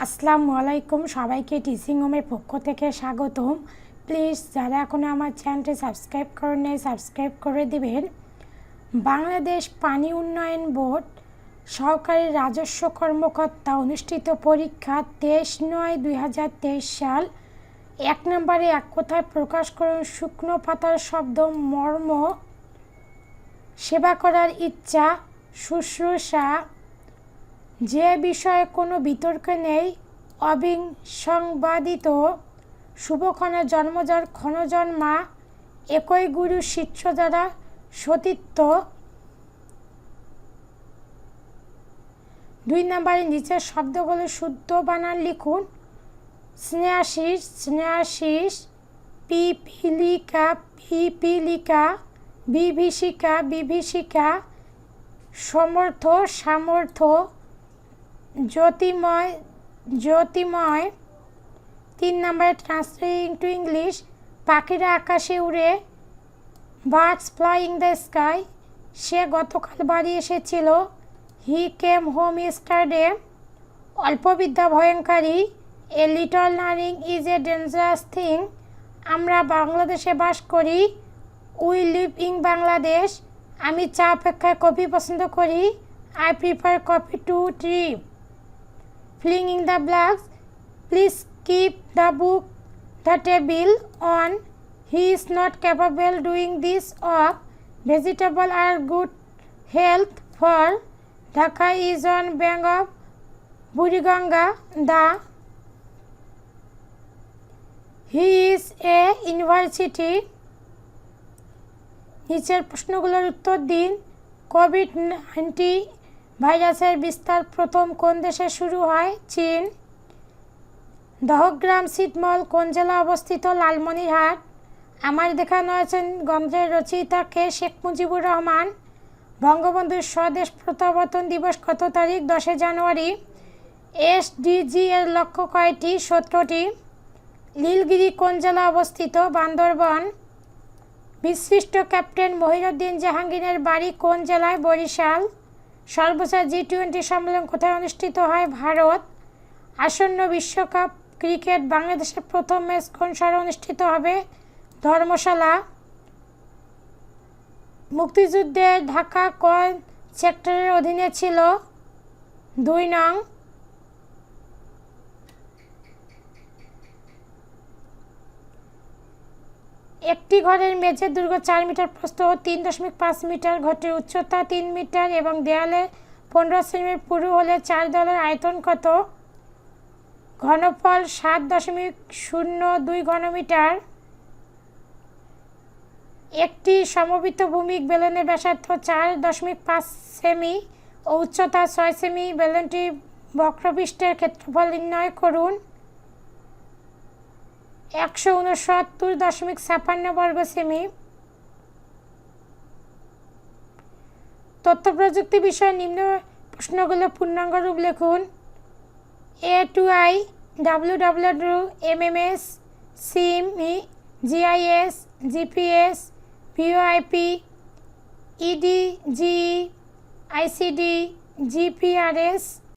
আসসালামু আলাইকুম, সবাইকে টিচিং হোমের পক্ষ থেকে স্বাগতম। প্লিজ যারা এখনও আমার চ্যানেলটি সাবস্ক্রাইব করেন নাই সাবস্ক্রাইব করে দিবেন। বাংলাদেশ পানি উন্নয়ন বোর্ড সহকারী রাজস্ব কর্মকর্তা অনুষ্ঠিত পরীক্ষা 23/9/2023 সাল। 1 নম্বরে এক কথায় প্রকাশ করুন শুকনো পাতার শব্দ মর্ম, সেবা করার ইচ্ছা, শুশ্রূষা, যে বিষয়ে কোনো বিতর্ক নেই, অবিসংবাদিত, শুভক্ষণে জন্মজার ক্ষণজন্মা, একই গুরু শিষ্য দ্বারা সতীত্ব। 2 নম্বরে নিচের শব্দগুলো শুদ্ধ বানান লিখুন। স্নেহাশিস স্নেহাশিস, পিপিলিকা পিপিলিকা, বিভীষিকা বিভীষিকা, সমর্থ সামর্থ্য, জ্যোতির্ময় জ্যোতির্ময়। 3 নম্বরে ট্রান্সলেটিং টু ইংলিশ, পাখিরা আকাশে উড়ে, birds fly in the sky, সে গতকাল বাড়ি এসেছিল, হি কেম হোম ইয়েস্টারডে, অল্পবিদ্যা ভয়ঙ্করী, a little learning is a dangerous thing, আমরা বাংলাদেশে বাস করি, উই লিভ ইন বাংলাদেশ, আমি চা অপেক্ষায় কফি পছন্দ করি, I prefer coffee two T. Filling in the blanks, please keep the book the table on. He is not capable doing this of. Vegetables are good health for. Dhaka is on bank of Buriganga. The he is a university. নিচের প্রশ্নগুলোর উত্তর দিন। COVID-19 ভাইরাসের বিস্তার প্রথম কোন দেশে শুরু হয়? চীন। দহগ্রাম ছিটমহল কোন জেলায় অবস্থিত? লালমনিরহাট। আমার দেখা নয়ছেন গন্ধের রচয়িতা কে? শেখ মুজিবুর রহমান। বঙ্গবন্ধুর স্বদেশ প্রত্যাবর্তন দিবস কত তারিখ? 10 জানুয়ারি। এসডিজি এর লক্ষ্য কয়টি? 17টি। নীলগিরি কোন জেলায় অবস্থিত? বান্দরবান। বিশিষ্ট ক্যাপ্টেন মহিউদ্দিন জাহাঙ্গীরের বাড়ি কোন জেলায়? বরিশাল। সর্বোচ্চ জি-20 সম্মেলন কোথায় অনুষ্ঠিত হয়? ভারত। আসন্ন বিশ্বকাপ ক্রিকেট বাংলাদেশের প্রথম ম্যাচ কোন শহরে অনুষ্ঠিত হবে? ধর্মশালা। মুক্তিযুদ্ধে ঢাকা কোন সেক্টরের অধীনে ছিল? 2 নং। একটি ঘরের মেঝের দৈর্ঘ্য 4 মিটার, প্রস্থ 3.5 মিটার, ঘরটির উচ্চতা 3 মিটার এবং দেয়ালে 15 সেমি পুরু হলে 4 দেওয়ালের আয়তন কত? ঘনফল 7.02 ঘনমিটার। একটি সমবৃত্ত ভূমিক বেলনের ব্যাসার্ধ 4.5 সেমি ও উচ্চতা 6 সেমি। বেলনটি বক্রপৃষ্ঠের ক্ষেত্রফল নির্ণয় করুন। 169.56 বর্গ সেমি। তথ্য প্রযুক্তি বিষয়ে নিম্ন প্রশ্নগুলো পূর্ণাঙ্গ রূপ লিখুন। A2I, WWW, MMS, CME, GIS, GPS, VoIP, EDGE, ICD, GPRS।